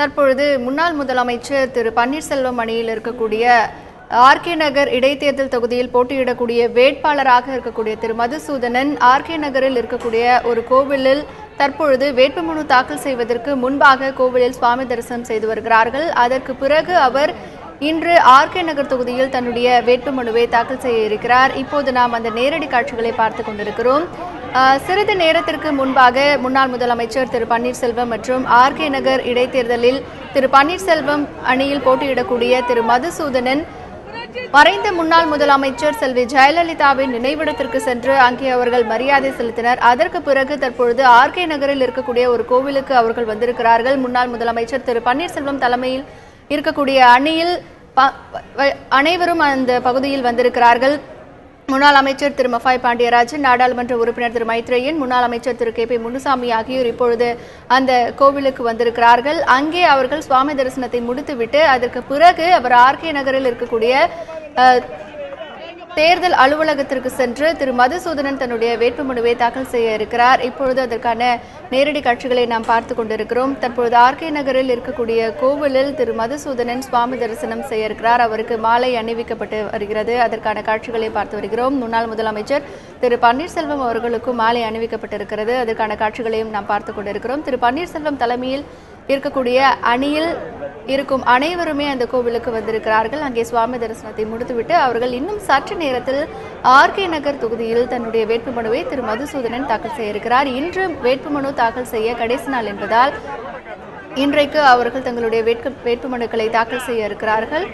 தற்பொழுது முன்னாள் முதலமைச்சர் திரு பன்னீர்செல்வம் அணியில் இருக்கக்கூடிய ஆர்கே நகர் இடைத்தேர்தல் தொகுதியில் போட்டியிடக்கூடிய வேட்பாளராக இருக்கக்கூடிய திரு மதுசூதனன் ஆர்கே நகரில் இருக்கக்கூடிய ஒரு கோவிலில் தற்பொழுது வேட்புமனு தாக்கல் செய்வதற்கு முன்பாக கோவிலில் சுவாமி தரிசனம் செய்து வருகிறார்கள். அதற்கு பிறகு அவர் இன்று ஆர்கே நகர் தொகுதியில் தன்னுடைய வேட்புமனுவை தாக்கல் செய்ய இருக்கிறார். இப்போது நாம் அந்த நேரடி காட்சிகளை பார்த்து கொண்டிருக்கிறோம். சிறிது நேரத்திற்கு முன்பாக முன்னாள் முதலமைச்சர் திரு பன்னீர்செல்வம் மற்றும் ஆர்கே நகர் இடைத்தேர்தலில் திரு பன்னீர்செல்வம் அணியில் போட்டியிடக்கூடிய திரு மதுசூதனன் மறைந்த முன்னாள் முதலமைச்சர் செல்வி ஜெயலலிதாவின் நினைவிடத்திற்கு சென்று அங்கே அவர்கள் மரியாதை செலுத்தினர். அதற்கு பிறகு தற்பொழுது ஆர்கே நகரில் இருக்கக்கூடிய ஒரு கோவிலுக்கு அவர்கள் வந்திருக்கிறார்கள். முன்னாள் முதலமைச்சர் திரு பன்னீர்செல்வம் தலைமையில் இருக்கக்கூடிய அணியில் அனைவரும் அந்த பகுதியில் வந்திருக்கிறார்கள். முன்னாள் அமைச்சர் திரு மஃபாய் பாண்டியராஜன், நாடாளுமன்ற உறுப்பினர் திரு மைத்ரேயன், முன்னாள் அமைச்சர் திரு கே பி முனுசாமி ஆகியோர் இப்பொழுது அந்த கோவிலுக்கு வந்திருக்கிறார்கள். அங்கே அவர்கள் சுவாமி தரிசனத்தை முடித்துவிட்டு அதற்கு பிறகு அவர் ஆர்கே நகரில் இருக்கக்கூடிய தேர்தல் அலுவலகத்திற்கு சென்று திரு மதுசூதனன் தன்னுடைய வேட்புமனுவை தாக்கல் செய்ய இருக்கிறார். இப்பொழுது அதற்கான நேரடி காட்சிகளை நாம் பார்த்து கொண்டிருக்கிறோம். தற்பொழுது ஆர்கே நகரில் இருக்கக்கூடிய கோவிலில் திரு மதுசூதனன் சுவாமி தரிசனம் செய்ய இருக்கிறார். அவருக்கு மாலை அணிவிக்கப்பட்டு வருகிறது. அதற்கான காட்சிகளை பார்த்து வருகிறோம். முன்னாள் முதலமைச்சர் திரு பன்னீர்செல்வம் அவர்களுக்கும் மாலை அணிவிக்கப்பட்டிருக்கிறது. அதற்கான காட்சிகளையும் நாம் பார்த்து கொண்டிருக்கிறோம். திரு பன்னீர்செல்வம் தலைமையில் இருக்கக்கூடிய அணியில் இருக்கும் அனைவருமே அந்த கோவிலுக்கு வந்திருக்கிறார்கள். அங்கே சுவாமி தரிசனத்தை முடித்துவிட்டு அவர்கள் இன்னும் சற்று நேரத்தில் ஆர்கே நகர் தொகுதியில் தன்னுடைய வேட்புமனுவை திரு மதுசூதனன் தாக்கல் செய்ய இருக்கிறார். இன்று வேட்புமனு தாக்கல் செய்ய கடைசி நாள் என்பதால் இன்றைக்கு அவர்கள் தங்களுடைய வேட்புமனுக்களை தாக்கல் செய்ய இருக்கிறார்கள்.